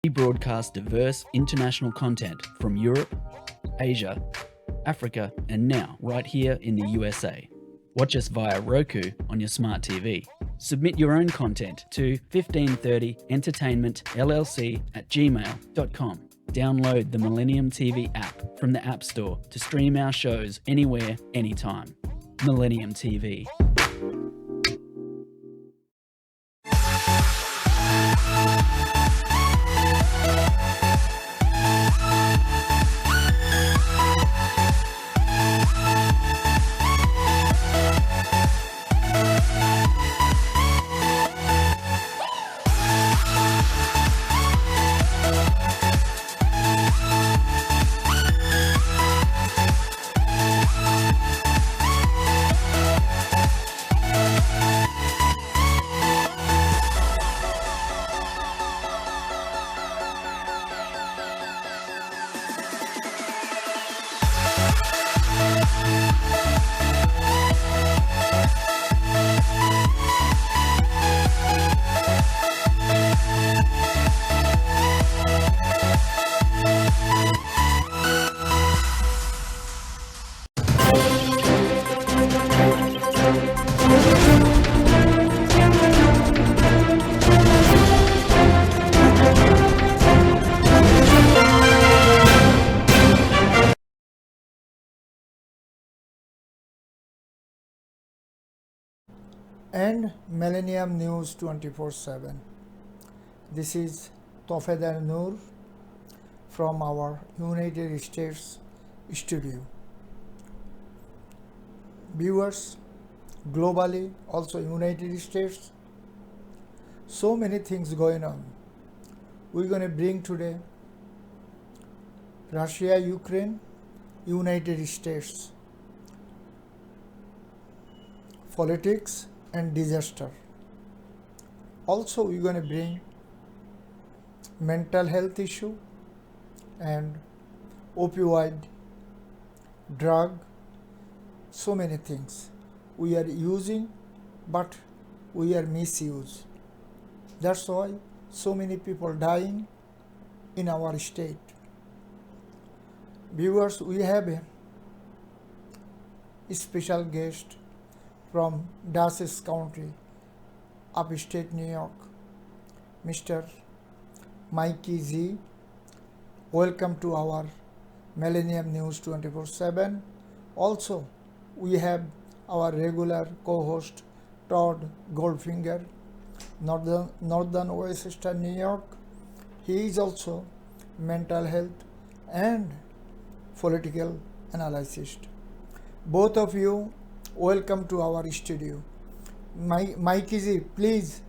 We broadcast diverse international content from Europe, Asia, Africa, and now right here in the USA. Watch us via Roku on your smart TV. Submit your own content to 1530entertainmentllc@gmail.com. Download the Millennium TV app from the App Store to stream our shows anywhere, anytime. Millennium TV. And Millennium News 24/7. This is Tofader Noor from our United States studio. Viewers globally, also United States, so many things going on. We're going to bring today Russia, Ukraine, United States, politics and disaster. Also, we're going to bring mental health issue and opioid, drug, so many things we are using, but we are misuse. That's why so many people dying in our state. Viewers, we have a special guest from Dutchess County, upstate New York, Mr. Mikey Z. Welcome to our Millennium News 24/7. Also, we have our regular co-host Todd Goldfinger, Northern Western New York. He is also mental health and political analyst. Both of you, welcome to our studio. Mikey Z, please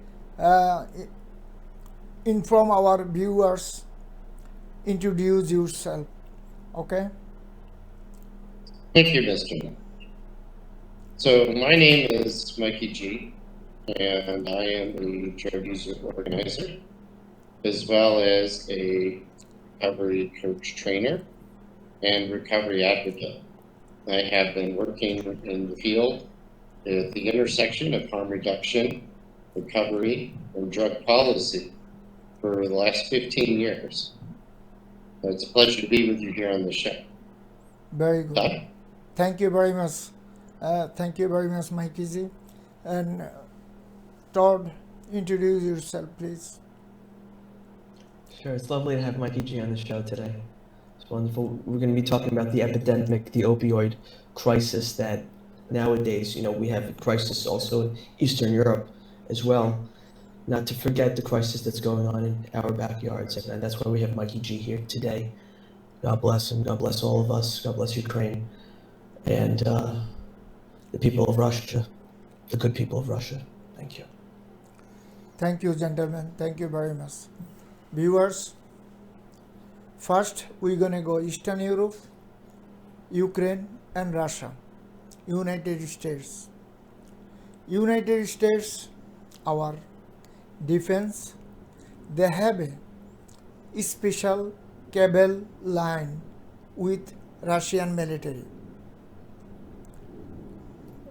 inform our viewers, introduce yourself, okay? Thank you, Mr. Mo. So my name is Mikey G, and I am a drug user organizer, as well as a recovery coach trainer and recovery advocate. I have been working in the field at the intersection of harm reduction, recovery, and drug policy for the last 15 years. It's a pleasure to be with you here on the show. Very good. Todd? Thank you very much. Thank you very much, Mikey Z. And Todd, introduce yourself, please. Sure, it's lovely to have Mikey G on the show today. It's wonderful. We're going to be talking about the epidemic, the opioid crisis that nowadays, we have a crisis also in Eastern Europe as well. Not to forget the crisis that's going on in our backyards, and that's why we have Mikey G here today. God bless him. God bless all of us. God bless Ukraine and the people of Russia, the good people of Russia. Thank you. Thank you, gentlemen. Thank you very much. Viewers, first we're going to go Eastern Europe, Ukraine and Russia, United States. United States, our defense, they have a special cable line with Russian military.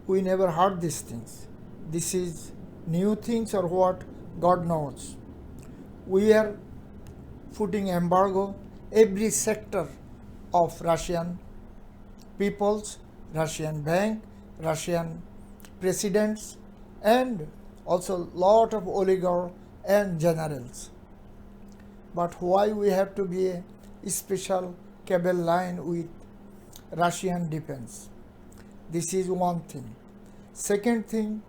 We never heard these things. This is new things or what? God knows. We are putting embargo every sector of Russian peoples, Russian bank, Russian presidents, and also lot of oligarchs and generals. But why we have to be a special cable line with Russian defense? This is one thing. Second thing,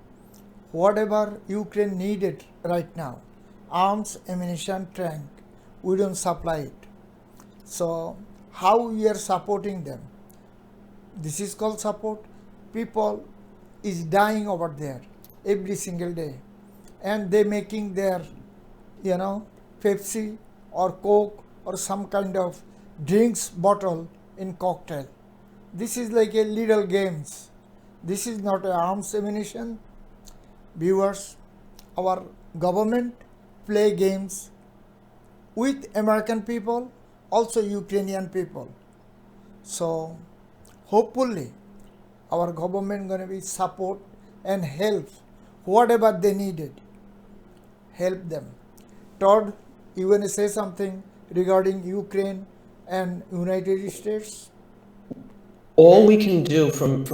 whatever Ukraine needed right now, arms, ammunition, tank, we don't supply it. So how we are supporting them? This is called support. People is dying over there every single day, and they making their, Pepsi or Coke or some kind of drinks bottle in cocktail. This is like a little games. This is not a arms ammunition. Viewers, our government play games with American people, also Ukrainian people. So hopefully our government gonna be support and help whatever they needed. Help them. Todd, you wanna say something regarding Ukraine and United States? All we can do from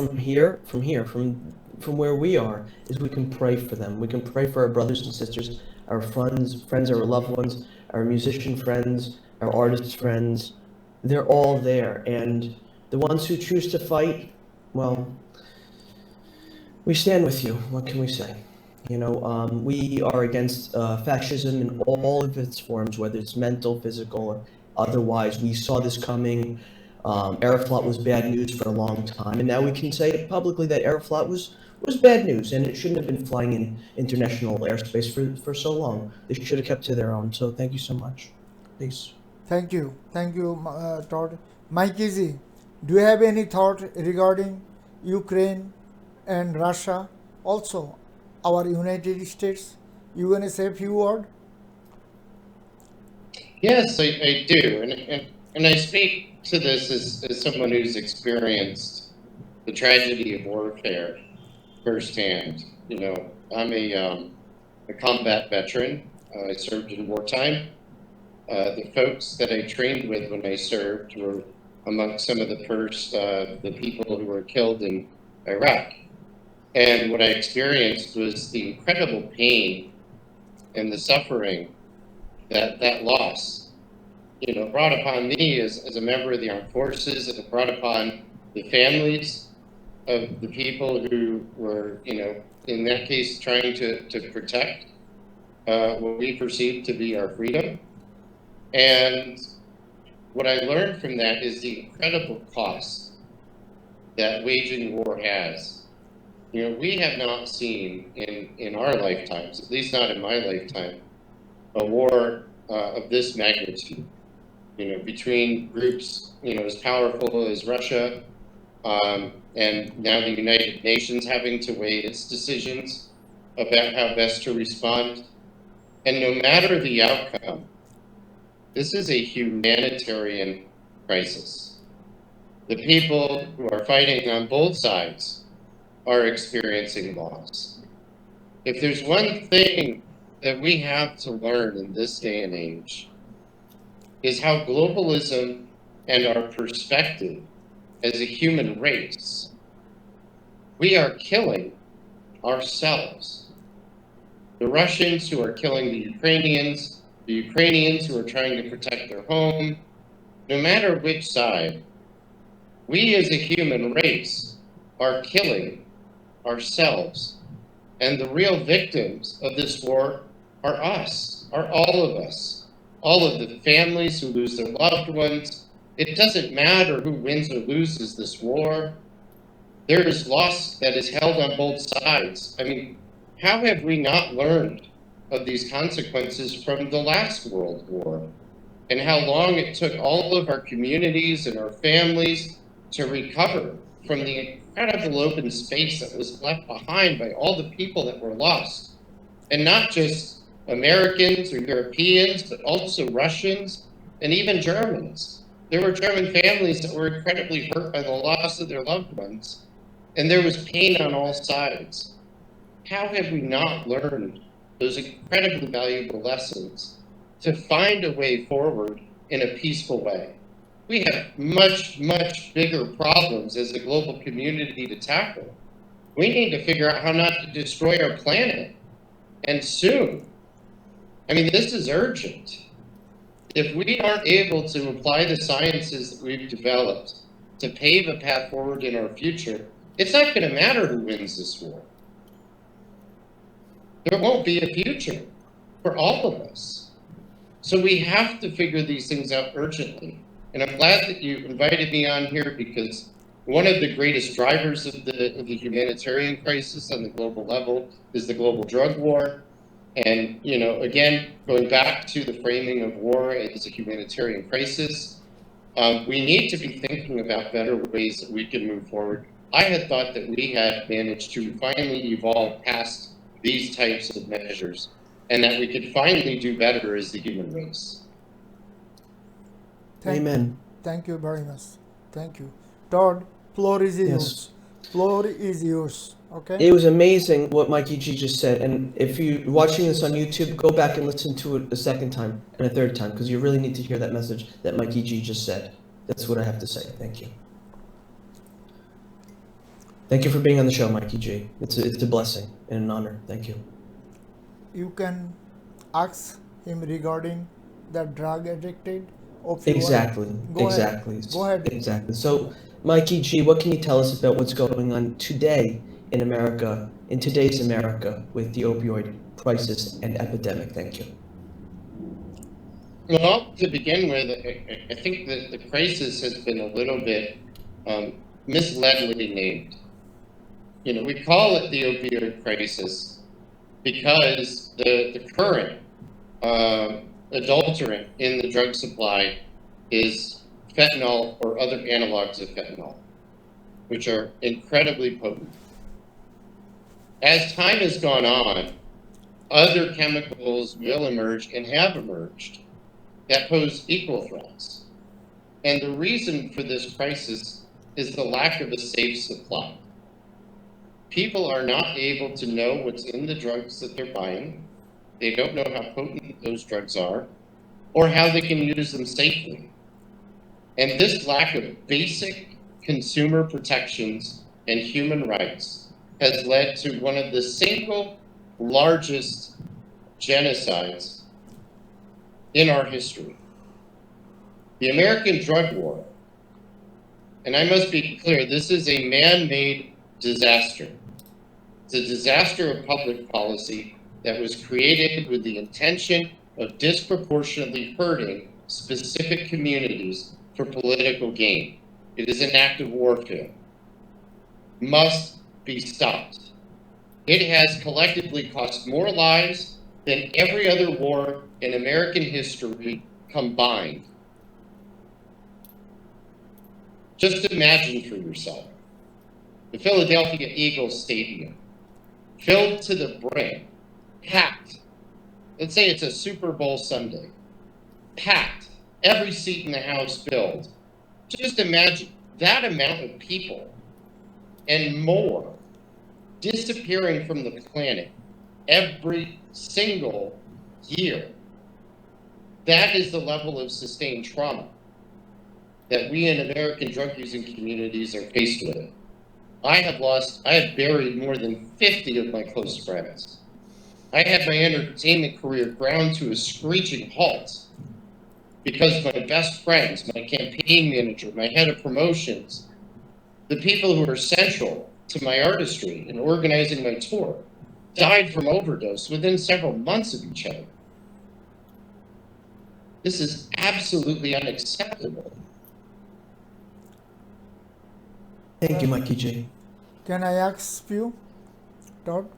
where we are, is we can pray for them. We can pray for our brothers and sisters, our friends, our loved ones, our musician friends, our artist friends. They're all there, and the ones who choose to fight, well, we stand with you. What can we say? We are against fascism in all of its forms, whether it's mental, physical, or otherwise. We saw this coming. Aeroflot was bad news for a long time, and now we can say publicly that Aeroflot was bad news, and it shouldn't have been flying in international airspace for so long. They should have kept to their own. So thank you so much. Peace. Thank you, Todd. Mikey, do you have any thought regarding Ukraine and Russia? Also, our United States. You want to say a few words? Yes, I do, and I speak to this as someone who's experienced the tragedy of warfare firsthand. I'm a combat veteran. I served in wartime. The folks that I trained with when I served were amongst some of the first the people who were killed in Iraq. And what I experienced was the incredible pain and the suffering that loss brought upon me as a member of the armed forces. It brought upon the families of the people who were, in that case, trying to protect what we perceived to be our freedom. And what I learned from that is the incredible cost that waging war has. We have not seen in our lifetimes, at least not in my lifetime, a war of this magnitude. Between groups, as powerful as Russia, and now the United Nations having to weigh its decisions about how best to respond. And no matter the outcome, this is a humanitarian crisis. The people who are fighting on both sides are experiencing loss. If there's one thing that we have to learn in this day and age, is how globalism and our perspective as a human race, we are killing ourselves. The Russians who are killing the Ukrainians who are trying to protect their home, no matter which side, we as a human race are killing ourselves. And the real victims of this war are us, are all of us. All of the families who lose their loved ones. It doesn't matter who wins or loses this war. There is loss that is held on both sides. I mean, how have we not learned of these consequences from the last World War? And how long it took all of our communities and our families to recover from the incredible open space that was left behind by all the people that were lost. And not just Americans or Europeans, but also Russians and even Germans. There were German families that were incredibly hurt by the loss of their loved ones, and there was pain on all sides. How have we not learned those incredibly valuable lessons to find a way forward in a peaceful way. We have much, much bigger problems as a global community to tackle. We need to figure out how not to destroy our planet, and soon. I mean, this is urgent. If we aren't able to apply the sciences that we've developed to pave a path forward in our future, it's not going to matter who wins this war. There won't be a future for all of us. So we have to figure these things out urgently. And I'm glad that you invited me on here, because one of the greatest drivers of the humanitarian crisis on the global level is the global drug war. And, you know, again, going back to the framing of war as a humanitarian crisis, we need to be thinking about better ways that we can move forward. I had thought that we had managed to finally evolve past these types of measures, and that we could finally do better as the human race. Amen. Thank you very much. Thank you. Todd, floor is yours. Floor is yours. Okay? It was amazing what Mikey G just said. And if you're watching this on YouTube, go back and listen to it a second time and a third time, because you really need to hear that message that Mikey G just said. That's what I have to say. Thank you. Thank you for being on the show, Mikey G. It's a blessing and an honor. Thank you. You can ask him regarding the drug addicted. Opioid. Exactly. Go Exactly. Ahead. Go ahead. Exactly. So, Mikey G, what can you tell us about what's going on today in America, in today's America, with the opioid crisis and epidemic? Thank you. Well, to begin with, I think that the crisis has been a little bit misleadingly named. You know, we call it the opioid crisis because the current adulterant in the drug supply is fentanyl or other analogs of fentanyl, which are incredibly potent. As time has gone on, other chemicals will emerge and have emerged that pose equal threats. And the reason for this crisis is the lack of a safe supply. People are not able to know what's in the drugs that they're buying. They don't know how potent those drugs are or how they can use them safely. And this lack of basic consumer protections and human rights has led to one of the single largest genocides in our history. The American drug war, and I must be clear, this is a man-made disaster. It's a disaster of public policy that was created with the intention of disproportionately hurting specific communities for political gain. It is an act of warfare. Must be stopped. It has collectively cost more lives than every other war in American history combined. Just imagine for yourself the Philadelphia Eagles Stadium filled to the brim, packed. Let's say it's a Super Bowl Sunday, packed, every seat in the house filled. Just imagine that amount of people and more disappearing from the planet every single year. That is the level of sustained trauma that we in American drug-using communities are faced with. I have buried more than 50 of my close friends. I had my entertainment career ground to a screeching halt because my best friends, my campaign manager, my head of promotions, the people who are central to my artistry and organizing my tour, died from overdose within several months of each other. This is absolutely unacceptable. Thank you, Mikey G. Can I ask you, Todd?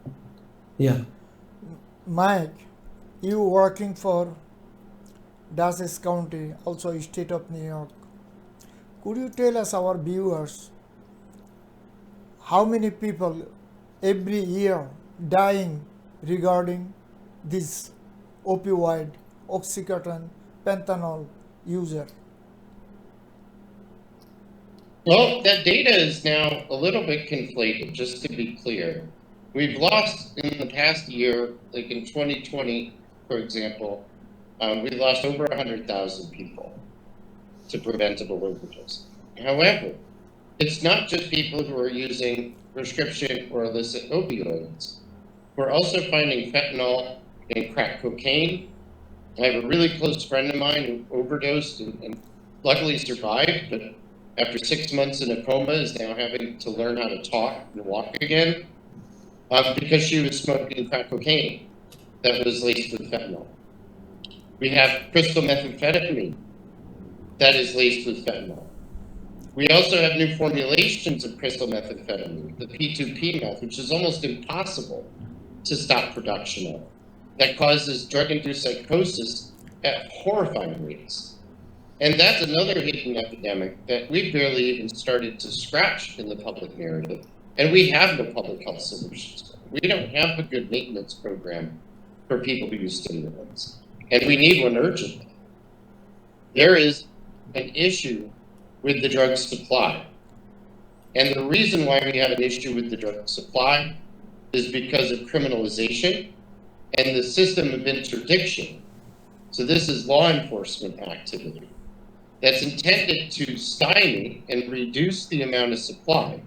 Yeah. Mike, you working for Dutchess County, also state of New York. Could you tell us, our viewers, how many people every year dying regarding this opioid, oxycontin, fentanyl user? Well, that data is now a little bit conflated, just to be clear. We've lost in the past year, like in 2020, for example, We lost over 100,000 people to preventable overdose. However, it's not just people who are using prescription or illicit opioids. We're also finding fentanyl in crack cocaine. I have a really close friend of mine who overdosed and luckily survived, but after 6 months in a coma is now having to learn how to talk and walk again because she was smoking crack cocaine that was laced with fentanyl. We have crystal methamphetamine that is laced with fentanyl. We also have new formulations of crystal methamphetamine, the P2P meth, which is almost impossible to stop production of, that causes drug-induced psychosis at horrifying rates. And that's another hidden epidemic that we barely even started to scratch in the public narrative. And we have no public health solutions. We don't have a good maintenance program for people who use stimulants. And we need one urgently. There is an issue with the drug supply. And the reason why we have an issue with the drug supply is because of criminalization and the system of interdiction. So this is law enforcement activity that's intended to stymie and reduce the amount of supply.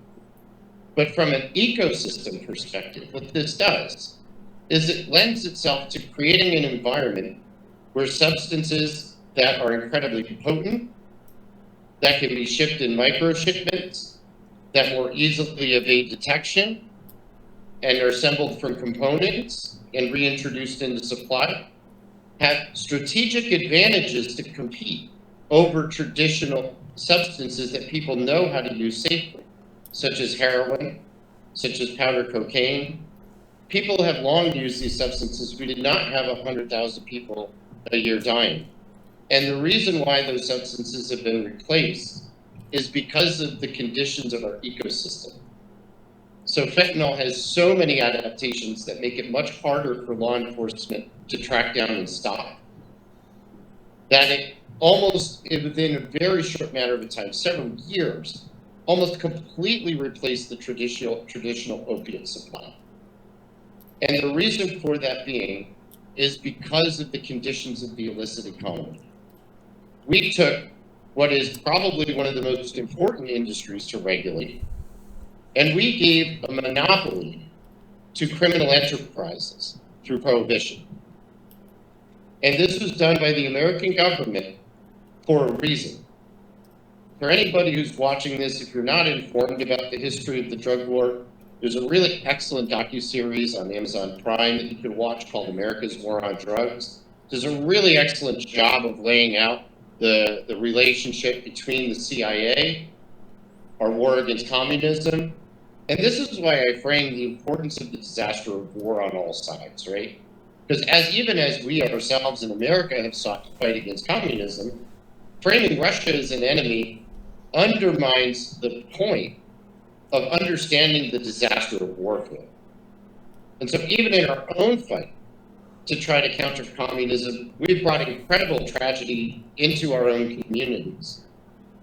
But from an ecosystem perspective, what this does is it lends itself to creating an environment where substances that are incredibly potent, that can be shipped in micro shipments, that more easily evade detection, and are assembled from components and reintroduced into supply, have strategic advantages to compete over traditional substances that people know how to use safely, such as heroin, such as powder cocaine. People have long used these substances. We did not have 100,000 people a year dying. And the reason why those substances have been replaced is because of the conditions of our ecosystem. So fentanyl has so many adaptations that make it much harder for law enforcement to track down and stop, that it almost, within a very short matter of time, several years, almost completely replaced the traditional opiate supply. And the reason for that being is because of the conditions of the illicit economy. We took what is probably one of the most important industries to regulate, and we gave a monopoly to criminal enterprises through prohibition. And this was done by the American government for a reason. For anybody who's watching this, if you're not informed about the history of the drug war, there's a really excellent docuseries on Amazon Prime that you can watch called America's War on Drugs. Does a really excellent job of laying out the relationship between the CIA, our war against communism. And this is why I frame the importance of the disaster of war on all sides, right? Because even as we ourselves in America have sought to fight against communism, framing Russia as an enemy undermines the point of understanding the disaster of warfare. And so even in our own fight to try to counter communism, we've brought incredible tragedy into our own communities.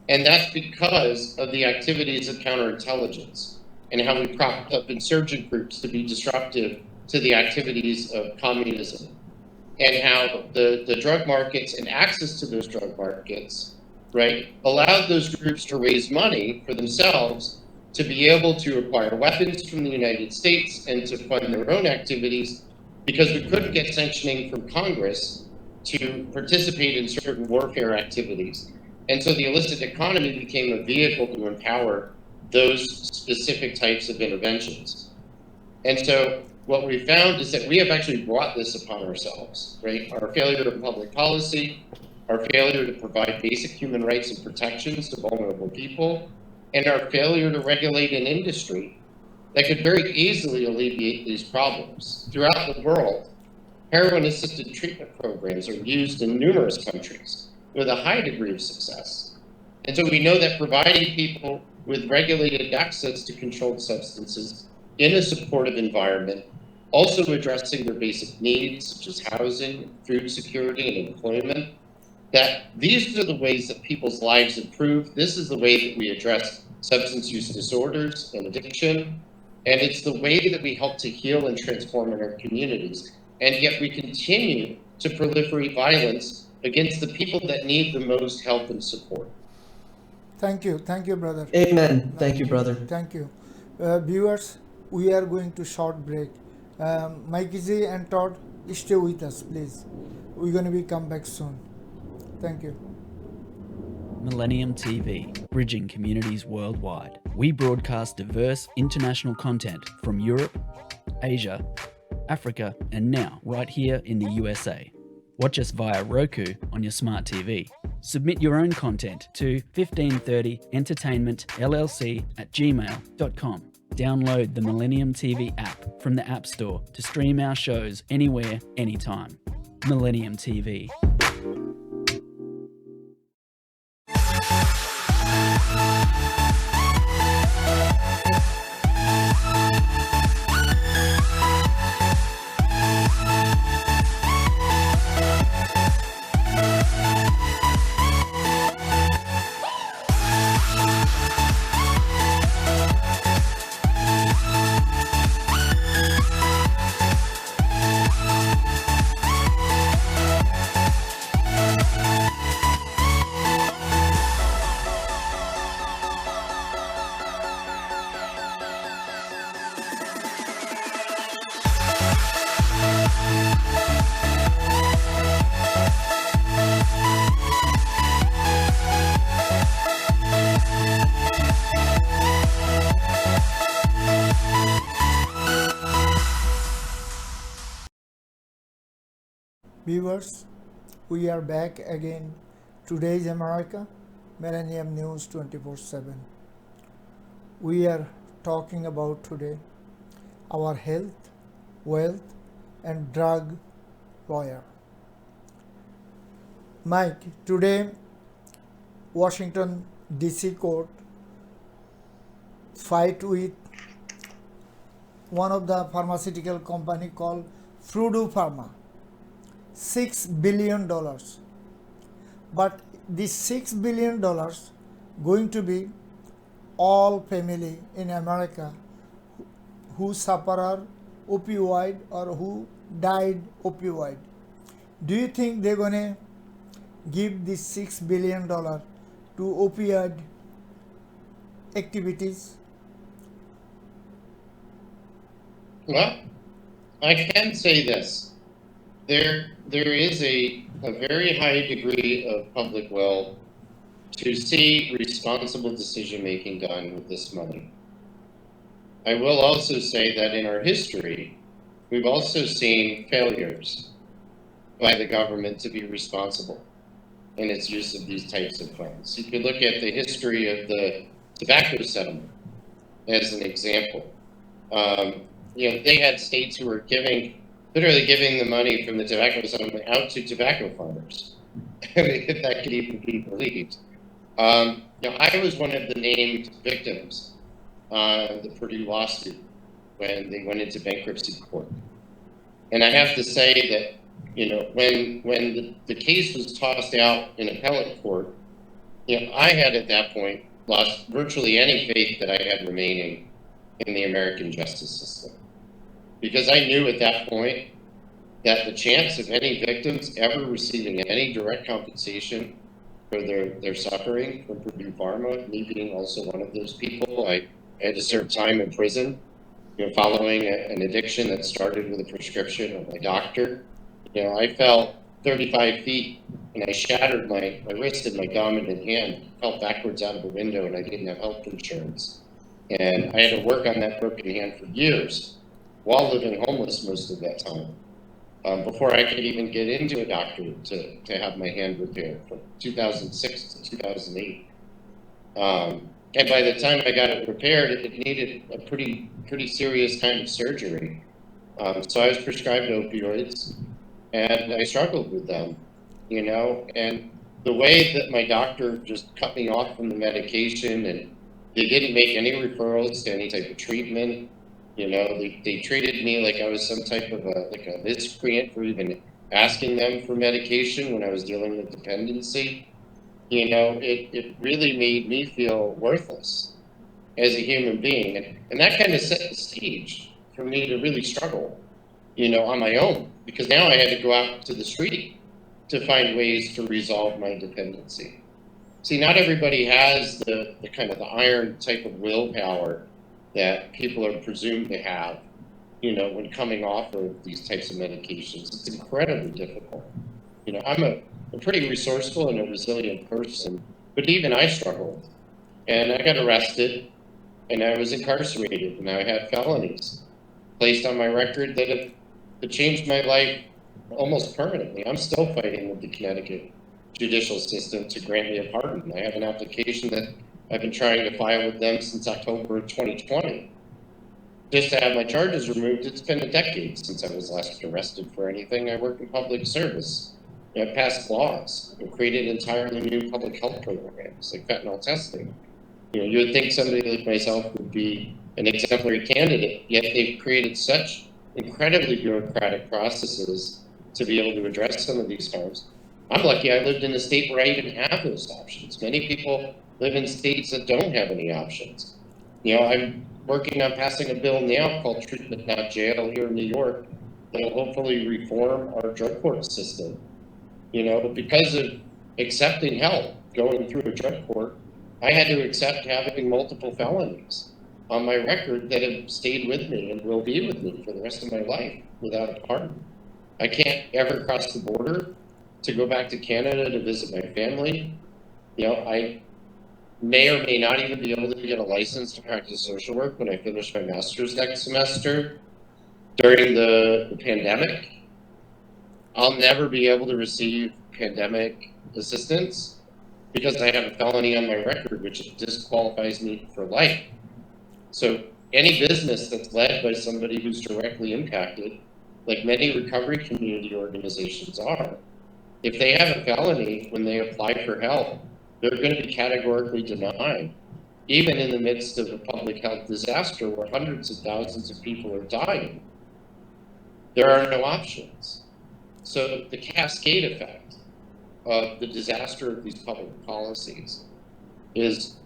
And that's because of the activities of counterintelligence and how we propped up insurgent groups to be disruptive to the activities of communism, and how the drug markets and access to those drug markets, right, allowed those groups to raise money for themselves to be able to acquire weapons from the United States and to fund their own activities, because we couldn't get sanctioning from Congress to participate in certain warfare activities. And so the illicit economy became a vehicle to empower those specific types of interventions. And so what we found is that we have actually brought this upon ourselves, right? Our failure of public policy, our failure to provide basic human rights and protections to vulnerable people, and our failure to regulate an industry that could very easily alleviate these problems. Throughout the world, heroin-assisted treatment programs are used in numerous countries with a high degree of success. And so we know that providing people with regulated access to controlled substances in a supportive environment, also addressing their basic needs, such as housing, food security, and employment, that these are the ways that people's lives improve. This is the way that we address substance use disorders and addiction. And it's the way that we help to heal and transform in our communities. And yet we continue to proliferate violence against the people that need the most help and support. Thank you, brother. Amen. Thank you, brother. Thank you. Viewers, we are going to short break. Mikey and Todd, stay with us, please. We're going to be come back soon. Thank you. Millennium TV, bridging communities worldwide. We broadcast diverse international content from Europe, Asia, Africa, and now right here in the USA. Watch us via Roku on your smart TV. Submit your own content to 1530entertainmentllc@gmail.com. Download the Millennium TV app from the App Store to stream our shows anywhere, anytime. Millennium TV. Viewers, we are back again. Today's America, Millennium News 24/7. We are talking about today our health, wealth, and drug lawyer. Mike, today Washington DC court fight with one of the pharmaceutical company called Frudu Pharma. $6 billion. But this $6 billion going to be all family in America who suffer opioid or who died opioid. Do you think they're gonna give this $6 billion to opioid activities? Well, I can say this. There is a very high degree of public will to see responsible decision making done with this money. I will also say that in our history, we've also seen failures by the government to be responsible in its use of these types of funds. You could look at the history of the tobacco settlement as an example. They had states who were literally giving the money from the tobacco settlement out to tobacco farmers, if that could even be believed. I was one of the named victims on the Purdue lawsuit when they went into bankruptcy court. And I have to say that, when the case was tossed out in appellate court, I had at that point lost virtually any faith that I had remaining in the American justice system. Because I knew at that point that the chance of any victims ever receiving any direct compensation for their suffering from Purdue Pharma, me being also one of those people, I had to serve time in prison, following an addiction that started with a prescription of my doctor. I fell 35 feet and I shattered my wrist and my dominant hand, fell backwards out of a window, and I didn't have health insurance. And I had to work on that broken hand for years, while living homeless most of that time, before I could even get into a doctor to have my hand repaired from 2006 to 2008. And by the time I got it repaired, it needed a pretty serious kind of surgery. So I was prescribed opioids, and I struggled with them, and the way that my doctor just cut me off from the medication, and they didn't make any referrals to any type of treatment. They treated me like I was some type of a miscreant for even asking them for medication when I was dealing with dependency. It really made me feel worthless as a human being. And that kind of set the stage for me to really struggle, on my own, because now I had to go out to the street to find ways to resolve my dependency. See, not everybody has the kind of the iron type of willpower that people are presumed to have, when coming off of these types of medications. It's incredibly difficult. I'm a pretty resourceful and a resilient person, but even I struggled. And I got arrested, and I was incarcerated, and I had felonies placed on my record that have changed my life almost permanently. I'm still fighting with the Connecticut judicial system to grant me a pardon. I have an application that I've been trying to file with them since October of 2020. Just to have my charges removed. It's been a decade since I was last arrested for anything. I work in public service. I've passed laws and created entirely new public health programs like fentanyl testing. You would think somebody like myself would be an exemplary candidate, yet they've created such incredibly bureaucratic processes to be able to address some of these harms. I'm lucky I lived in a state where I even have those options. Many people live in states that don't have any options. I'm working on passing a bill now called Treatment Not Jail here in New York that will hopefully reform our drug court system. Because of accepting help going through a drug court, I had to accept having multiple felonies on my record that have stayed with me and will be with me for the rest of my life without a pardon. I can't ever cross the border to go back to Canada to visit my family. I may or may not even be able to get a license to practice social work when I finish my master's next semester. During the pandemic, I'll never be able to receive pandemic assistance because I have a felony on my record, which disqualifies me for life. So any business that's led by somebody who's directly impacted, like many recovery community organizations are, if they have a felony when they apply for help, they're going to be categorically denied, even in the midst of a public health disaster where hundreds of thousands of people are dying. There are no options. So the cascade effect of the disaster of these public policies is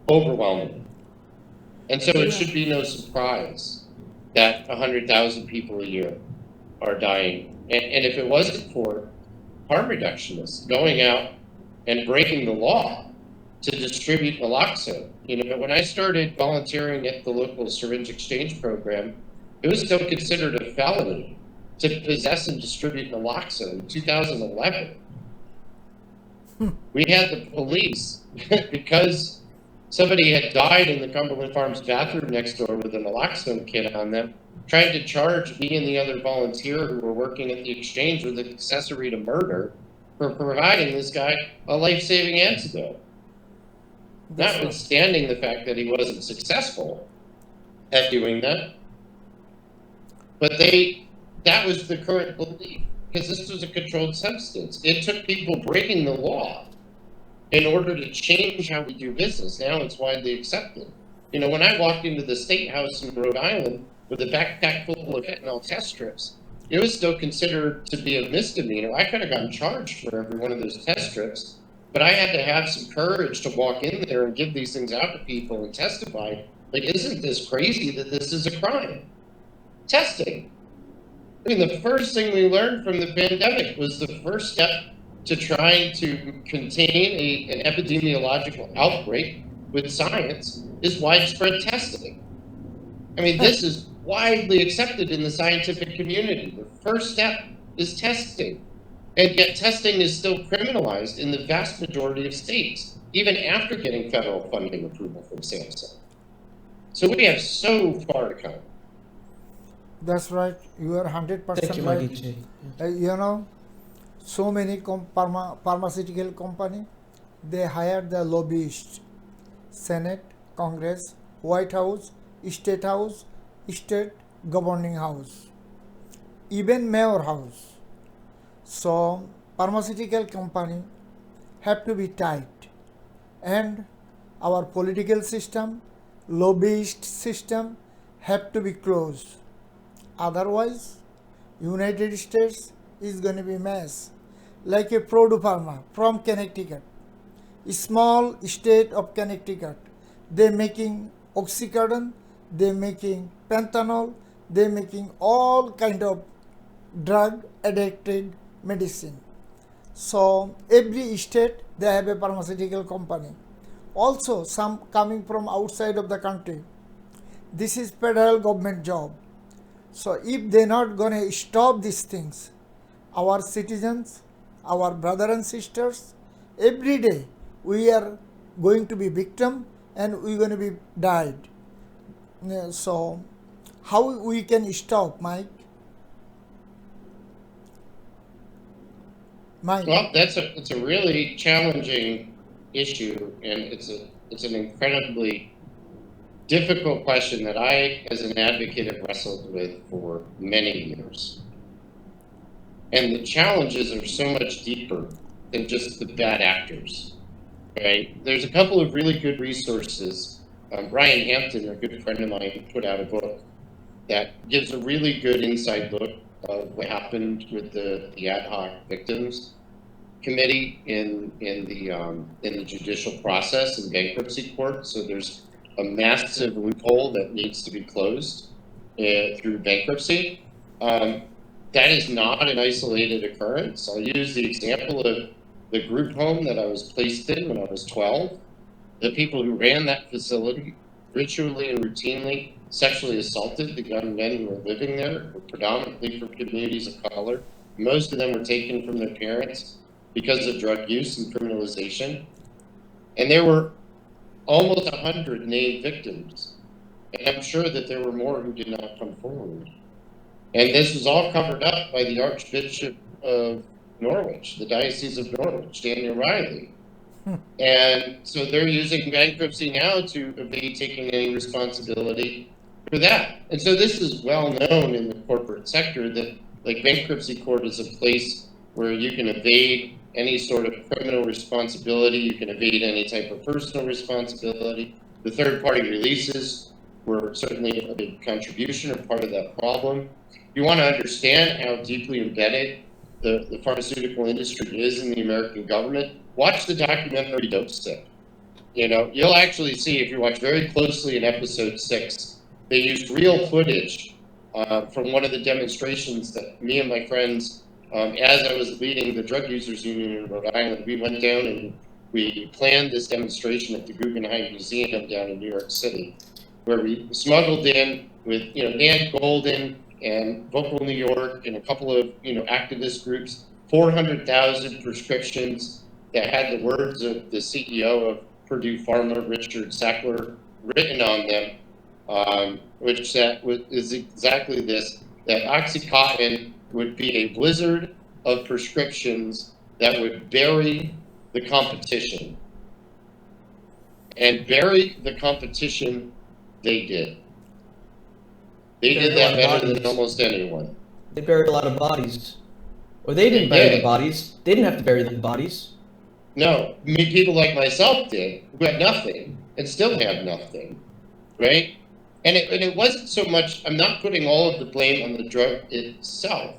overwhelming. And so it should be no surprise that 100,000 people a year are dying. And if it wasn't for harm reductionists going out and breaking the law to distribute naloxone, when I started volunteering at the local syringe exchange program, it was still considered a felony to possess and distribute naloxone in 2011. We had the police, because somebody had died in the Cumberland Farms bathroom next door with a naloxone kit on them, trying to charge me and the other volunteer who were working at the exchange with accessory to murder for providing this guy a life-saving antidote. Notwithstanding the fact that he wasn't successful at doing that. But that was the current belief, because this was a controlled substance. It took people breaking the law in order to change how we do business. Now it's widely accepted. When I walked into the State House in Rhode Island with a backpack full of fentanyl test strips, it was still considered to be a misdemeanor. I could have gotten charged for every one of those test strips, but I had to have some courage to walk in there and give these things out to people and testify. Like, isn't this crazy that this is a crime? Testing. The first thing we learned from the pandemic was the first step to trying to contain an epidemiological outbreak with science is widespread testing. This is widely accepted in the scientific community. The first step is testing. And yet testing is still criminalized in the vast majority of states, even after getting federal funding approval from Samsung. So we have so far to come. That's right. You are 100% Thank you, right. Mikey G. So many pharmaceutical company, they hire the lobbyists, Senate, Congress, White House, State House, State Governing House, even Mayor House. So pharmaceutical company have to be tight, and our political system, lobbyist system have to be closed. Otherwise, United States is going to be mess. Like a Purdue Pharma from Connecticut, a small state of Connecticut, they making oxycodone, they making fentanyl, they're making all kind of drug addicted medicine. So every state they have a pharmaceutical company. Also some coming from outside of the country. This is federal government job. So if they're not going to stop these things, our citizens, our brothers and sisters, every day we are going to be victim and we're going to be died. So how we can stop, Mike? Mike. Well, it's a really challenging issue, and it's an incredibly difficult question that I, as an advocate, have wrestled with for many years. And the challenges are so much deeper than just the bad actors, right? There's a couple of really good resources. Brian Hampton, a good friend of mine, put out a book that gives a really good inside look of what happened with the ad hoc victims committee in the judicial process in bankruptcy court. So there's a massive loophole that needs to be closed through bankruptcy. That is not an isolated occurrence. I'll use the example of the group home that I was placed in when I was 12. The people who ran that facility ritually and routinely sexually assaulted the young men who were living there, were predominantly from communities of color. Most of them were taken from their parents because of drug use and criminalization. And there were almost 100 named victims. And I'm sure that there were more who did not come forward. And this was all covered up by the Archbishop of Norwich, the Diocese of Norwich, Daniel Riley. And so they're using bankruptcy now to evade taking any responsibility for that. And so this is well known in the corporate sector that like bankruptcy court is a place where you can evade any sort of criminal responsibility, you can evade any type of personal responsibility. The third-party releases were certainly a big contribution or part of that problem. You want to understand how deeply embedded the pharmaceutical industry is in the American government, watch the documentary Dutchess. You'll actually see, if you watch very closely in episode 6, they used real footage from one of the demonstrations that me and my friends, as I was leading the Drug Users Union in Rhode Island, we went down and we planned this demonstration at the Guggenheim Museum down in New York City, where we smuggled in with, Dan Golden and Vocal New York and a couple of, activist groups, 400,000 prescriptions that had the words of the CEO of Purdue Pharma, Richard Sackler, written on them, which is exactly this, that OxyContin would be a blizzard of prescriptions that would bury the competition. And bury the competition they did. They did that better than almost anyone. They buried a lot of bodies. Or they didn't bury the bodies. They didn't have to bury the bodies. No, people like myself did, who had nothing and still have nothing, right? And it wasn't so much, I'm not putting all of the blame on the drug itself.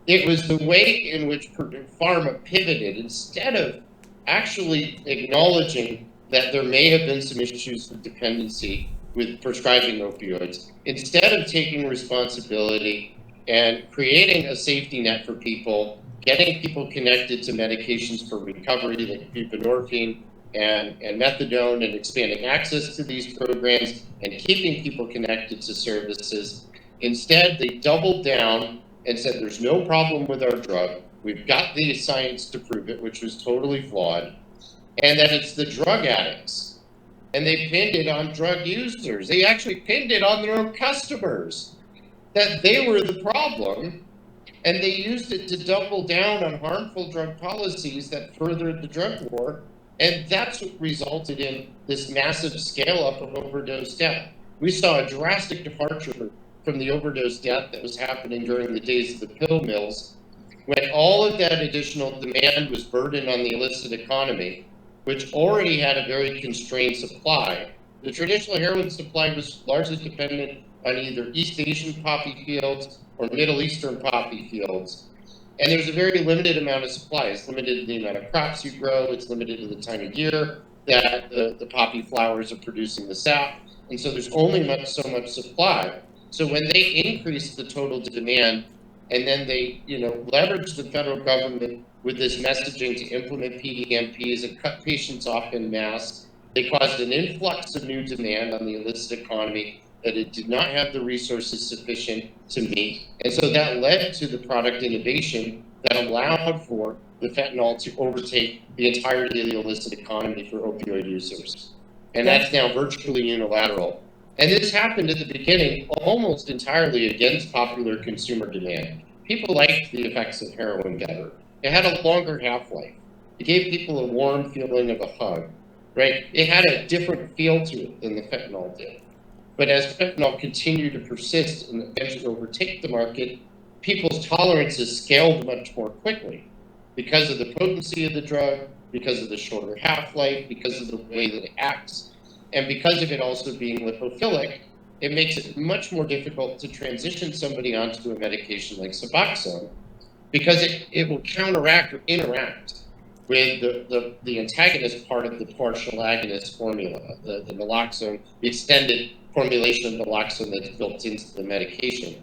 It was the way in which Purdue Pharma pivoted. Instead of actually acknowledging that there may have been some issues with dependency with prescribing opioids, instead of taking responsibility and creating a safety net for people, getting people connected to medications for recovery like buprenorphine and methadone, and expanding access to these programs and keeping people connected to services. Instead, they doubled down and said there's no problem with our drug. We've got the science to prove it, which was totally flawed. And that it's the drug addicts. And they pinned it on drug users. They actually pinned it on their own customers, that they were the problem. And they used it to double down on harmful drug policies that furthered the drug war. And that's what resulted in this massive scale up of overdose death. We saw a drastic departure from the overdose death that was happening during the days of the pill mills, when all of that additional demand was burdened on the illicit economy, which already had a very constrained supply. The traditional heroin supply was largely dependent on either East Asian poppy fields or Middle Eastern poppy fields. And there's a very limited amount of supply. It's limited to the amount of crops you grow. It's limited to the time of year that the poppy flowers are producing the sap. And so there's only so much supply. So when they increased the total demand, and then they, leveraged the federal government with this messaging to implement PDMPs and cut patients off in mass, they caused an influx of new demand on the illicit economy that it did not have the resources sufficient to meet. And so that led to the product innovation that allowed for the fentanyl to overtake the entirety of the illicit economy for opioid users. And that's now virtually unilateral. And this happened at the beginning almost entirely against popular consumer demand. People liked the effects of heroin better. It had a longer half-life. It gave people a warm feeling of a hug, right? It had a different feel to it than the fentanyl did. But as fentanyl continued to persist and eventually overtake the market, people's tolerances scaled much more quickly because of the potency of the drug, because of the shorter half-life, because of the way that it acts. And because of it also being lipophilic, it makes it much more difficult to transition somebody onto a medication like Suboxone because it will counteract or interact with the antagonist part of the partial agonist formula, the naloxone, the extended formulation of naloxone that's built into the medication.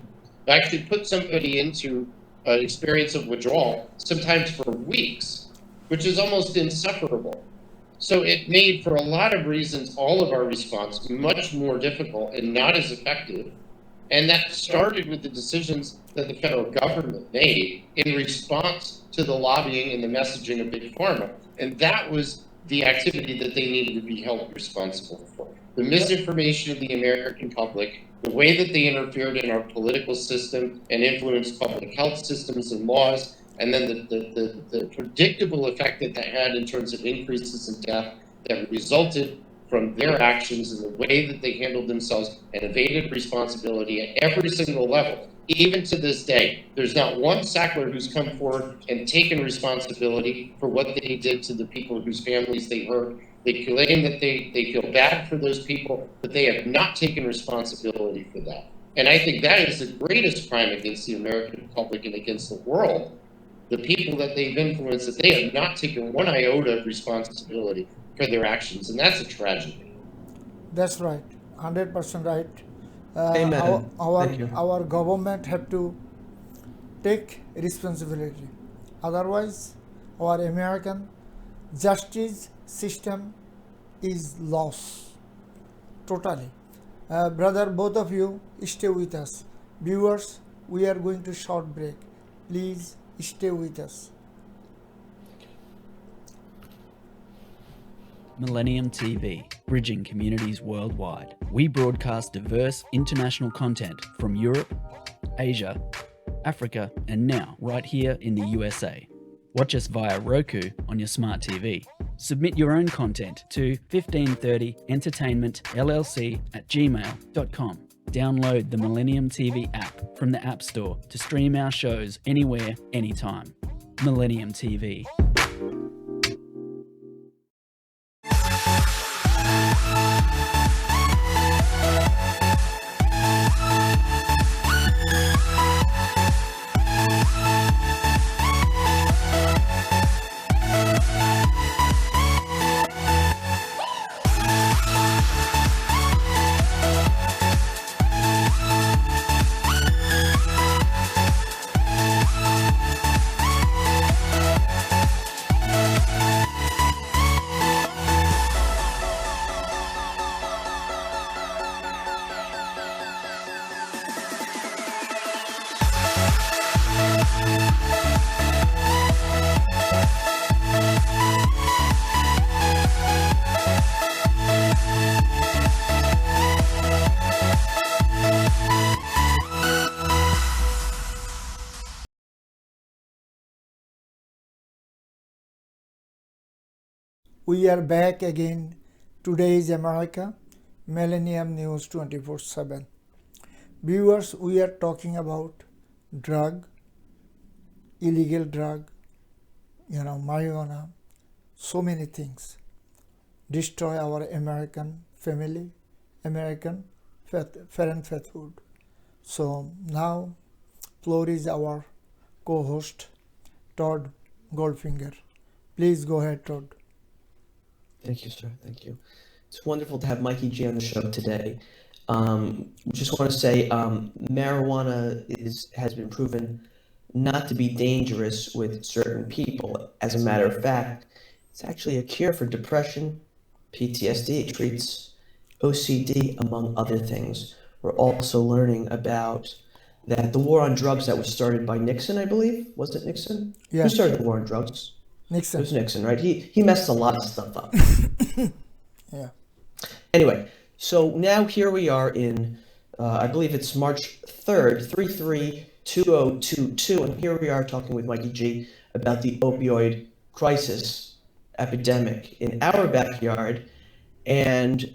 It actually put somebody into an experience of withdrawal, sometimes for weeks, which is almost insufferable. So it made, for a lot of reasons, all of our response much more difficult and not as effective. And that started with the decisions that the federal government made in response to the lobbying and the messaging of Big Pharma. And that was the activity that they needed to be held responsible for. The misinformation of the American public, the way that they interfered in our political system and influenced public health systems and laws, and then the predictable effect that that had in terms of increases in death that resulted from their actions and the way that they handled themselves and evaded responsibility at every single level. Even to this day, there's not one Sackler who's come forward and taken responsibility for what they did to the people whose families they hurt. They claim that they feel bad for those people, but they have not taken responsibility for that. And I think that is the greatest crime against the American public and against the world. The people that they've influenced, that they have not taken one iota of responsibility for their actions, and that's a tragedy. That's right, 100% right. Amen. Thank you. Our government have to take responsibility. Otherwise, our American justice system is lost totally. Brother, both of you stay with us. Viewers, we are going to short break. Please stay with us. Millennium TV, bridging communities worldwide. We broadcast diverse international content from Europe, Asia, Africa, and now right here in the USA. Watch us via Roku on your smart TV. Submit your own content to 1530entertainmentllc@gmail.com. Download the Millennium TV app from the App Store to stream our shows anywhere, anytime. Millennium TV. We are back again. Today is America, Millennium News 24/7. Viewers, we are talking about drug, illegal drug, marijuana, so many things. Destroy our American family, American fair and faithful. So now, floor is our co-host, Todd Goldfinger. Please go ahead, Todd. Thank you, sir. Thank you. It's wonderful to have Mikey G on the show today. Just want to say marijuana has been proven not to be dangerous with certain people. As a matter of fact, it's actually a cure for depression, PTSD. It treats OCD, among other things. We're also learning about that the war on drugs that was started by Nixon, I believe. Was it Nixon? Yeah. Who started the war on drugs? It Nixon. was Nixon, right? He messed a lot of stuff up. Yeah. Anyway, so now here we are in, I believe it's March 3rd, 332022, and here we are talking with Mikey G about the opioid crisis epidemic in our backyard, and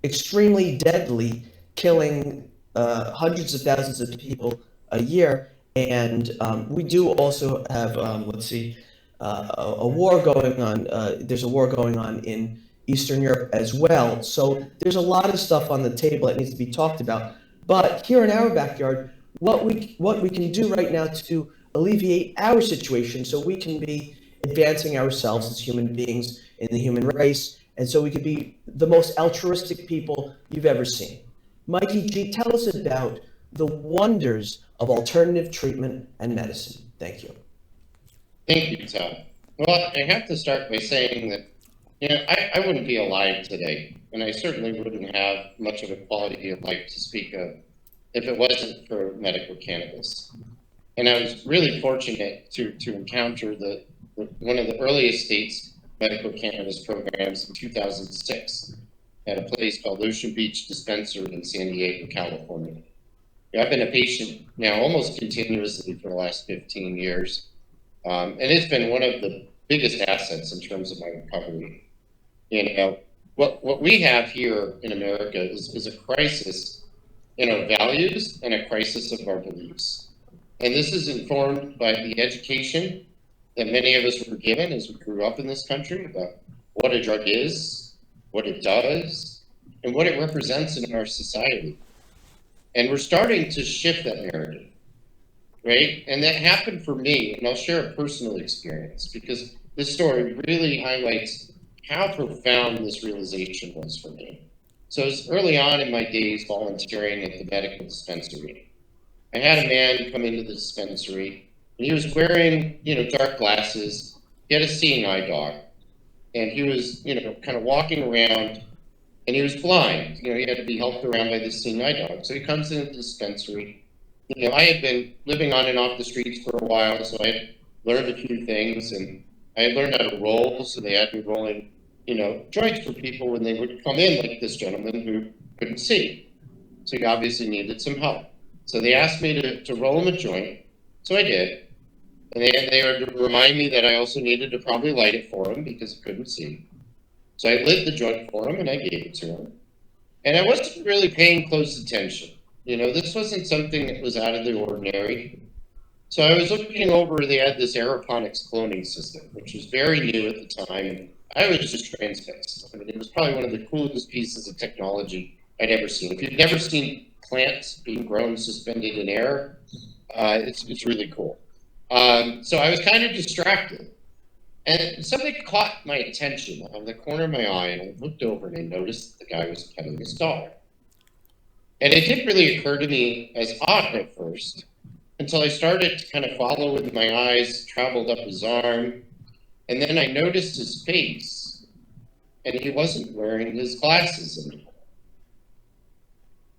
extremely deadly, killing hundreds of thousands of people a year. And we do also have, a war going on. There's a war going on in Eastern Europe as well. So there's a lot of stuff on the table that needs to be talked about. But here in our backyard, what we can do right now to alleviate our situation, so we can be advancing ourselves as human beings in the human race, and so we could be the most altruistic people you've ever seen. Mikey G, tell us about the wonders of alternative treatment and medicine. Thank you. Thank you, Todd. Well, I have to start by saying that, I wouldn't be alive today, and I certainly wouldn't have much of a quality of life to speak of if it wasn't for medical cannabis. And I was really fortunate to encounter one of the earliest states medical cannabis programs in 2006 at a place called Ocean Beach Dispensary in San Diego, California. I've been a patient now almost continuously for the last 15 years. And it's been one of the biggest assets in terms of my recovery. What we have here in America is a crisis in our values and a crisis of our beliefs. And this is informed by the education that many of us were given as we grew up in this country about what a drug is, what it does, and what it represents in our society. And we're starting to shift that narrative. Right? And that happened for me, and I'll share a personal experience because this story really highlights how profound this realization was for me. So it was early on in my days volunteering at the medical dispensary. I had a man come into the dispensary, and he was wearing, dark glasses. He had a seeing eye dog, and he was, kind of walking around, and he was blind. He had to be helped around by this seeing eye dog. So he comes into the dispensary. I had been living on and off the streets for a while, so I had learned a few things, and I had learned how to roll, so they had me rolling, joints for people when they would come in, like this gentleman who couldn't see. So he obviously needed some help. So they asked me to roll him a joint, so I did. And they were to remind me that I also needed to probably light it for him because he couldn't see. So I lit the joint for him, and I gave it to him. And I wasn't really paying close attention. This wasn't something that was out of the ordinary. So I was looking over, they had this aeroponics cloning system, which was very new at the time. I was just transfixed. It was probably one of the coolest pieces of technology I'd ever seen. If you've never seen plants being grown suspended in air, it's really cool. So I was kind of distracted. And something caught my attention out of the corner of my eye, and I looked over and I noticed the guy was petting his dog. And it didn't really occur to me as odd at first until I started to kind of follow with my eyes, traveled up his arm, and then I noticed his face, and he wasn't wearing his glasses anymore.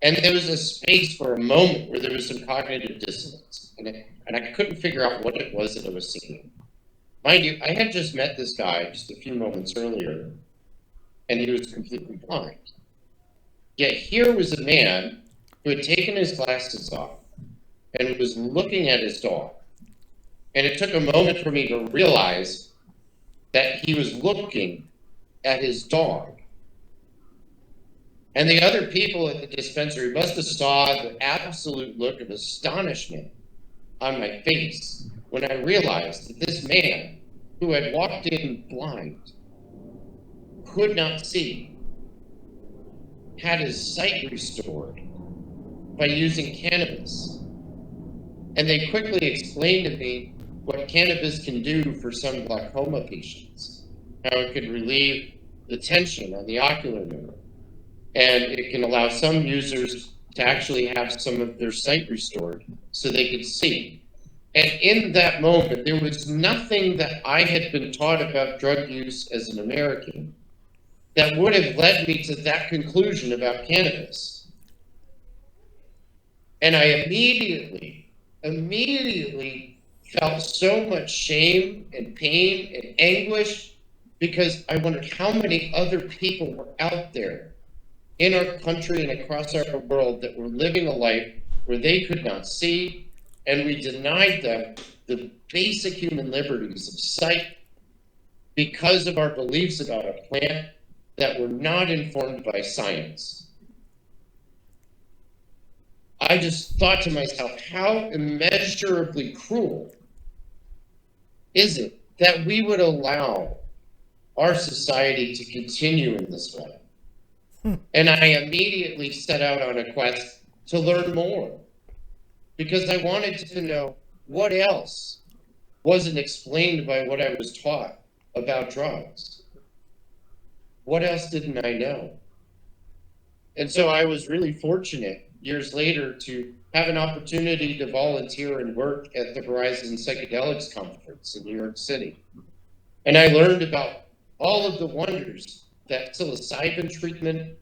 And there was a space for a moment where there was some cognitive dissonance, and I couldn't figure out what it was that I was seeing. Mind you, I had just met this guy just a few moments earlier, and he was completely blind. Yet here was a man who had taken his glasses off and was looking at his dog. And it took a moment for me to realize that he was looking at his dog. And the other people at the dispensary must have saw the absolute look of astonishment on my face when I realized that this man who had walked in blind, could not see, had his sight restored by using cannabis. And they quickly explained to me what cannabis can do for some glaucoma patients, how it could relieve the tension on the ocular nerve, and it can allow some users to actually have some of their sight restored so they could see. And in that moment, there was nothing that I had been taught about drug use as an American that would have led me to that conclusion about cannabis. And I immediately felt so much shame and pain and anguish because I wondered how many other people were out there in our country and across our world that were living a life where they could not see, and we denied them the basic human liberties of sight because of our beliefs about a plant that were not informed by science. I just thought to myself, how immeasurably cruel is it that we would allow our society to continue in this way? And I immediately set out on a quest to learn more because I wanted to know what else wasn't explained by what I was taught about drugs. What else didn't I know? And so I was really fortunate years later to have an opportunity to volunteer and work at the Horizon Psychedelics Conference in New York City. And I learned about all of the wonders that psilocybin treatment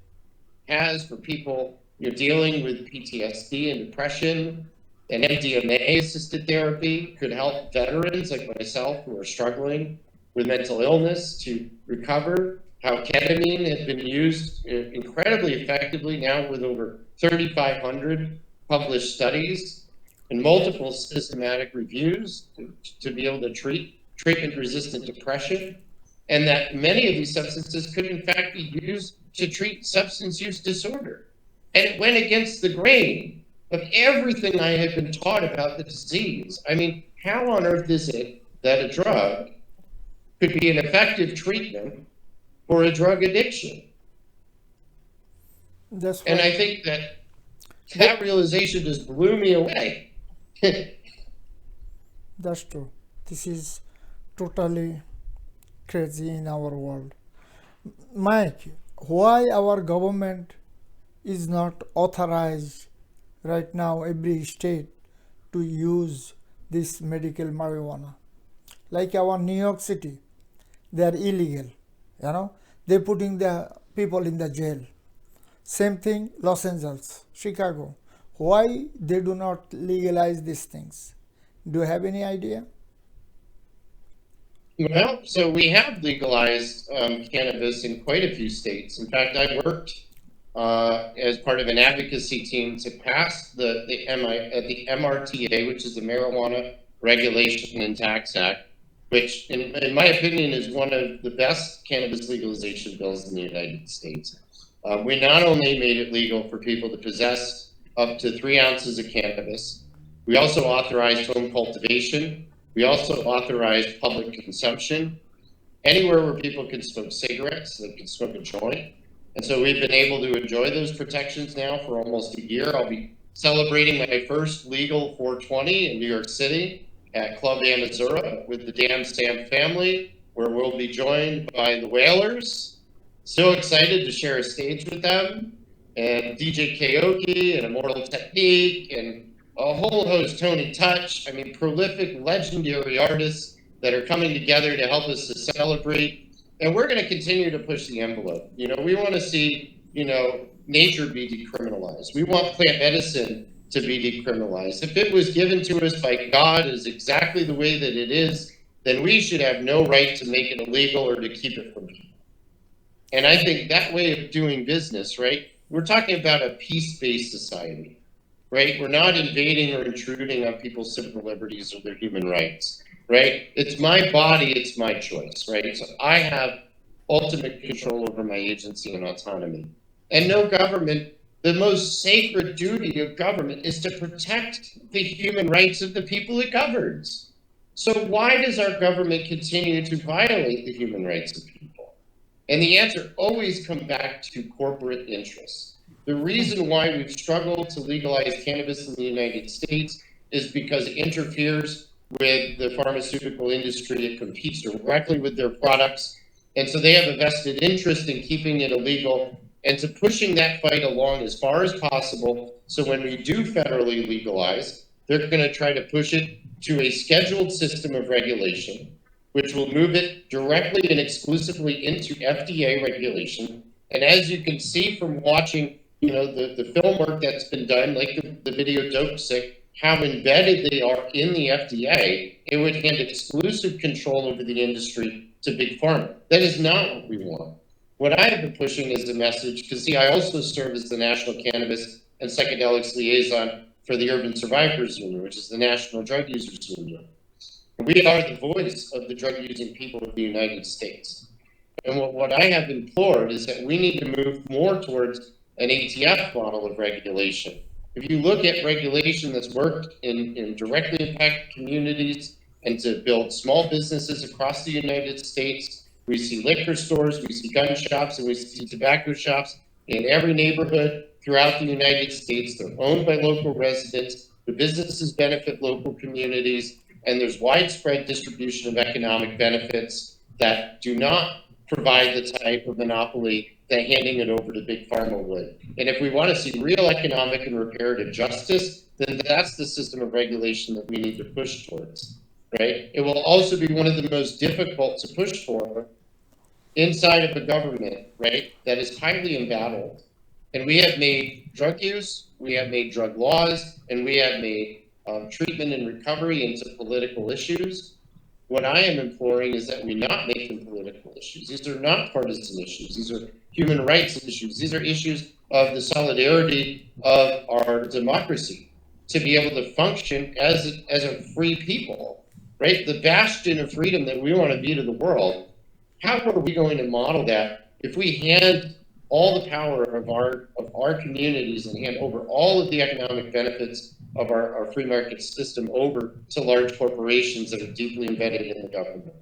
has for people dealing with PTSD and depression, and MDMA-assisted therapy could help veterans like myself who are struggling with mental illness to recover, how ketamine has been used incredibly effectively now with over 3,500 published studies and multiple systematic reviews to be able to treat treatment-resistant depression, and that many of these substances could in fact be used to treat substance use disorder. And it went against the grain of everything I had been taught about the disease. I mean, how on earth is it that a drug could be an effective treatment for a drug addiction? That's And why I think that realization just blew me away. that's true. This is totally crazy in our world. Mike, why our government is not authorized right now every state to use this medical marijuana? Like our New York City, they are illegal. They're putting the people in the jail. Same thing, Los Angeles, Chicago. Why they do not legalize these things? Do you have any idea? Well, so we have legalized cannabis in quite a few states. In fact, I worked as part of an advocacy team to pass the MRTA, which is the Marijuana Regulation and Tax Act, which, in my opinion, is one of the best cannabis legalization bills in the United States. We not only made it legal for people to possess up to 3 ounces of cannabis, we also authorized home cultivation. We also authorized public consumption. Anywhere where people can smoke cigarettes, they can smoke a joint. And so we've been able to enjoy those protections now for almost a year. I'll be celebrating my first legal 420 in New York City at Club Amazura with the Dan Sam family, where we'll be joined by the Whalers. So excited to share a stage with them, and DJ Karaoke and Immortal Technique and a whole host, Tony Touch. I mean, prolific, legendary artists that are coming together to help us to celebrate. And we're going to continue to push the envelope. We want to see, nature be decriminalized. We want plant medicine to be decriminalized. If it was given to us by God as exactly the way that it is, then we should have no right to make it illegal or to keep it from people. And I think that way of doing business, right? We're talking about a peace-based society, right? We're not invading or intruding on people's civil liberties or their human rights, right? It's my body, it's my choice, right? So I have ultimate control over my agency and autonomy. And no government, the most sacred duty of government is to protect the human rights of the people it governs. So why does our government continue to violate the human rights of people? And the answer always comes back to corporate interests. The reason why we've struggled to legalize cannabis in the United States is because it interferes with the pharmaceutical industry. It competes directly with their products. And so they have a vested interest in keeping it illegal and to pushing that fight along as far as possible. So when we do federally legalize, they're going to try to push it to a scheduled system of regulation, which will move it directly and exclusively into FDA regulation. And as you can see from watching, the film work that's been done, like the video Dope Sick, how embedded they are in the FDA, it would hand exclusive control over the industry to Big Pharma. That is not what we want. What I have been pushing is the message, because see, I also serve as the National Cannabis and Psychedelics Liaison for the Urban Survivors Union, which is the National Drug Users Union. We are the voice of the drug-using people of the United States. And what I have implored is that we need to move more towards an ATF model of regulation. If you look at regulation that's worked in directly impacted communities and to build small businesses across the United States, we see liquor stores, we see gun shops, and we see tobacco shops in every neighborhood throughout the United States. They're owned by local residents. The businesses benefit local communities, and there's widespread distribution of economic benefits that do not provide the type of monopoly that handing it over to Big Pharma would. And if we want to see real economic and reparative justice, then that's the system of regulation that we need to push towards, right? It will also be one of the most difficult to push for inside of a government, right, that is highly embattled. And we have made drug use, we have made drug laws, and we have made treatment and recovery into political issues. What I am imploring is that we not make them political issues. These are not partisan issues. These are human rights issues. These are issues of the solidarity of our democracy to be able to function as a free people, right? The bastion of freedom that we want to be to the world. How are we going to model that if we hand all the power of our communities and hand over all of the economic benefits of our free market system over to large corporations that are deeply embedded in the government?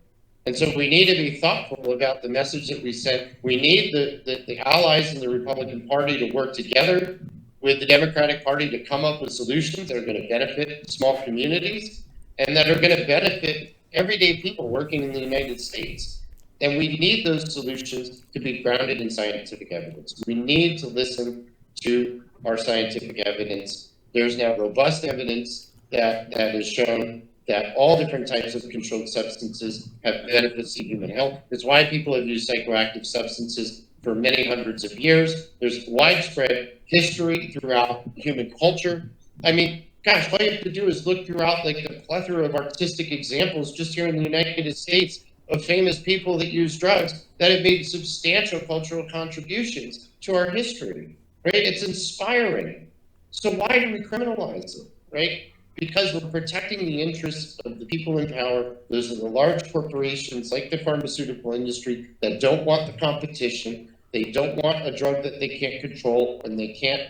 And so we need to be thoughtful about the message that we send. We need the allies in the Republican Party to work together with the Democratic Party to come up with solutions that are going to benefit small communities and that are going to benefit everyday people working in the United States. And we need those solutions to be grounded in scientific evidence. We need to listen to our scientific evidence. There's now robust evidence that has shown that all different types of controlled substances have benefits to human health. It's why people have used psychoactive substances for many hundreds of years. There's widespread history throughout human culture. I mean, gosh, all you have to do is look throughout like the plethora of artistic examples just here in the United States of famous people that use drugs that have made substantial cultural contributions to our history, right? It's inspiring. So why do we criminalize it, right? Because we're protecting the interests of the people in power. Those are the large corporations like the pharmaceutical industry that don't want the competition. They don't want a drug that they can't control and they can't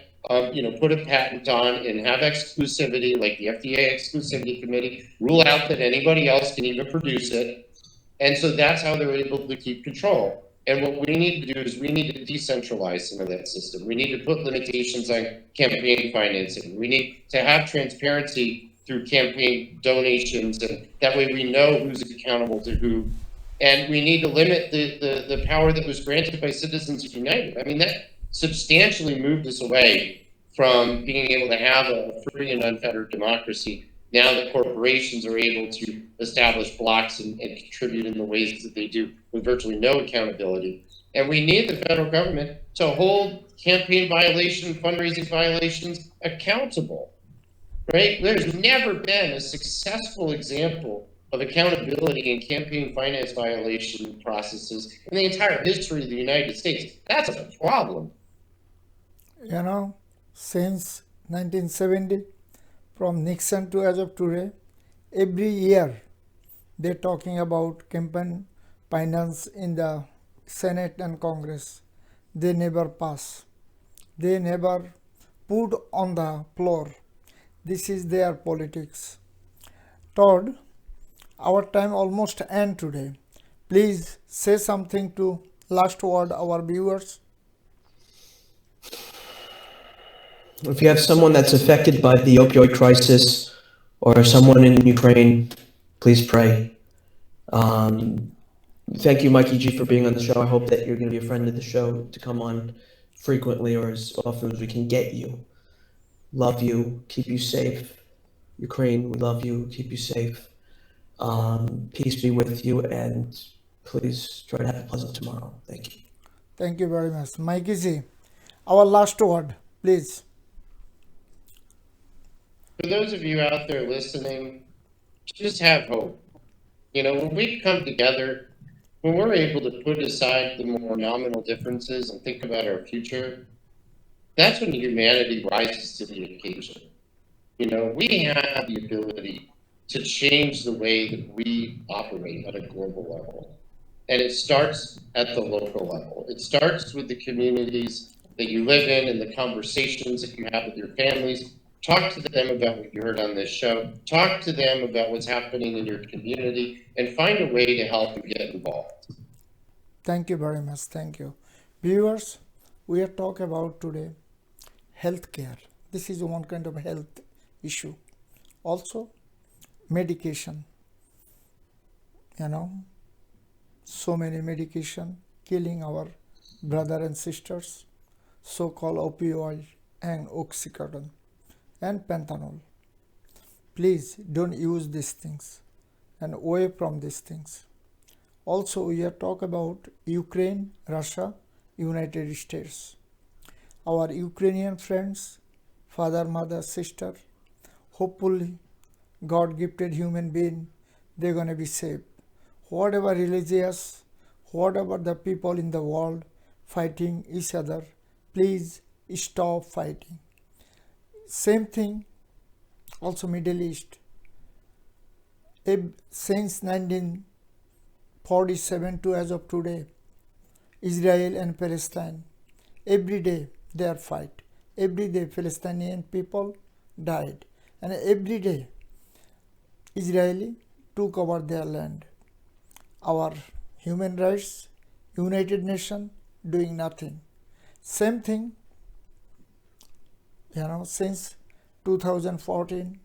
put a patent on and have exclusivity, like the FDA exclusivity committee, rule out that anybody else can even produce it. And so that's how they're able to keep control. And what we need to do is we need to decentralize some of that system. We need to put limitations on campaign financing. We need to have transparency through campaign donations, and that way we know who's accountable to who. And we need to limit the power that was granted by Citizens United. I mean, that substantially moved us away from being able to have a free and unfettered democracy. Now that corporations are able to establish blocks and contribute in the ways that they do with virtually no accountability. And we need the federal government to hold campaign violations, fundraising violations accountable, right? There's never been a successful example of accountability in campaign finance violation processes in the entire history of the United States. That's a problem. Since 1970, from Nixon to as of today, every year they're talking about campaign finance in the Senate and Congress. They never pass. They never put on the floor. This is their politics. Todd, our time almost end today. Please say something to last word our viewers. If you have someone that's affected by the opioid crisis or someone in Ukraine, please pray. Thank you, Mikey G, for being on the show. I hope that you're going to be a friend of the show to come on frequently or as often as we can get you. Love you, keep you safe. Ukraine, we love you, keep you safe. Peace be with you, and please try to have a pleasant tomorrow. Thank you. Thank you very much. Mikey ji, our last word, please. For those of you out there listening, just have hope. You know, when we come together, when we're able to put aside the more nominal differences and think about our future, that's when humanity rises to the occasion. You know, we have the ability to change the way that we operate at a global level. And it starts at the local level. It starts with the communities that you live in and the conversations that you have with your families. Talk to them about what you heard on this show. Talk to them about what's happening in your community and find a way to help them get involved. Thank you very much. Thank you. Viewers, we are talking about today healthcare. This is one kind of health issue. Also, medication. You know, so many medication killing our brother and sisters, so-called opioid and oxycodone and pentanol. Please don't use these things and away from these things. Also, we are talk about Ukraine, Russia, United States. Our Ukrainian friends, father, mother, sister, hopefully God gifted human being, they're going to be saved. Whatever religious, whatever the people in the world fighting each other, please stop fighting. Same thing, also Middle East. Since 1947 to as of today, Israel and Palestine, every day they are fight. Every day Palestinian people died. And every day Israeli took over their land. Our human rights, United Nations doing nothing. Same thing, since 2014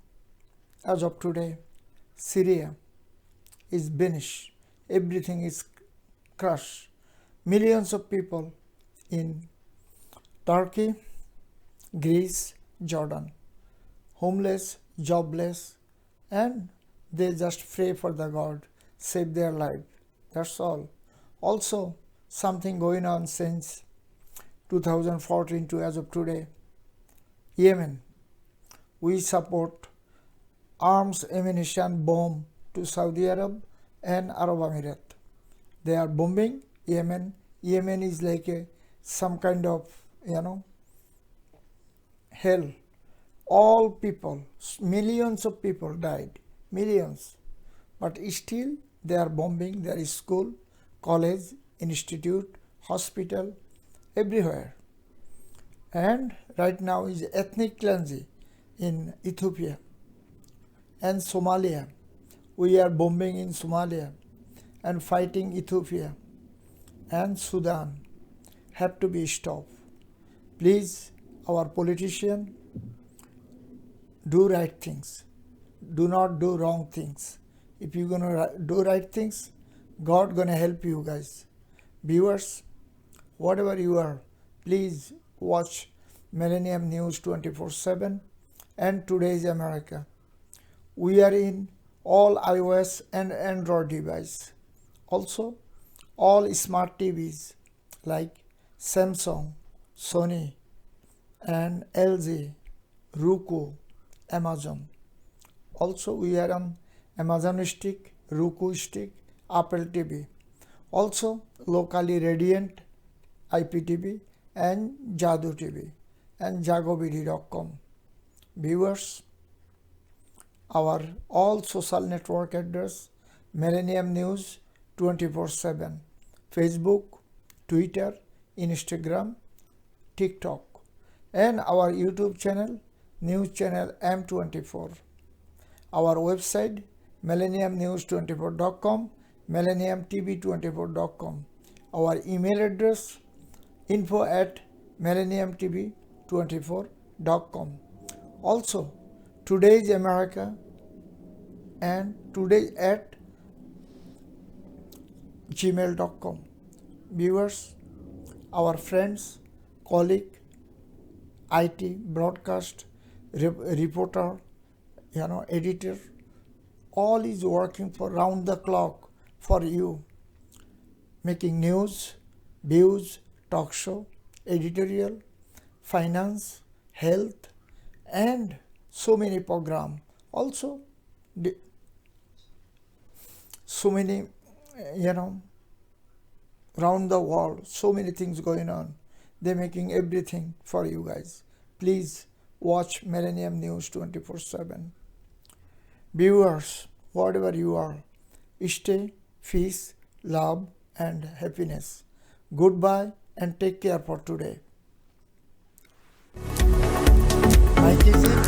as of today, Syria is finished. Everything is crushed. Millions of people in Turkey, Greece, Jordan, homeless, jobless, and they just pray for the God, save their life. That's all. Also, something going on since 2014 to as of today. Yemen, we support arms, ammunition, bomb to Saudi Arab and Arab Emirates. They are bombing Yemen. Yemen is like some kind of, hell. All people, millions of people died, millions. But still they are bombing their school, college, institute, hospital, everywhere. And right now is ethnic cleansing in Ethiopia and Somalia. We are bombing in Somalia and fighting Ethiopia and Sudan. Have to be stopped. Please, our politicians, do right things. Do not do wrong things. If you're going to do right things, God going to help you guys. Viewers, whatever you are, please watch Millennium News 24/7 and Today's America. We are in all iOS and Android device. Also, all smart TVs like Samsung, Sony, and LG, Roku, Amazon. Also, we are on Amazon Stick, Roku Stick, Apple TV. Also, locally Radiant, IPTV, and Jadu TV, and jagobd.com. Viewers, our all social network address, Millennium News 24/7, Facebook, Twitter, Instagram, TikTok, and our YouTube channel, News Channel M24. Our website, millenniumnews24.com, millenniumtv24.com. Our email address, info@millenniumtv24.com. Also, Today's America and today@gmail.com. Viewers, our friends, colleague, IT, broadcast, reporter, editor, all is working for round the clock for you, making news, views, talk show, editorial, finance, health, and so many program. Also, so many, round the world, so many things going on. They're making everything for you guys. Please watch Millennium News 24/7. Viewers, whatever you are, stay, peace, love, and happiness. Goodbye and take care for today. Mikey.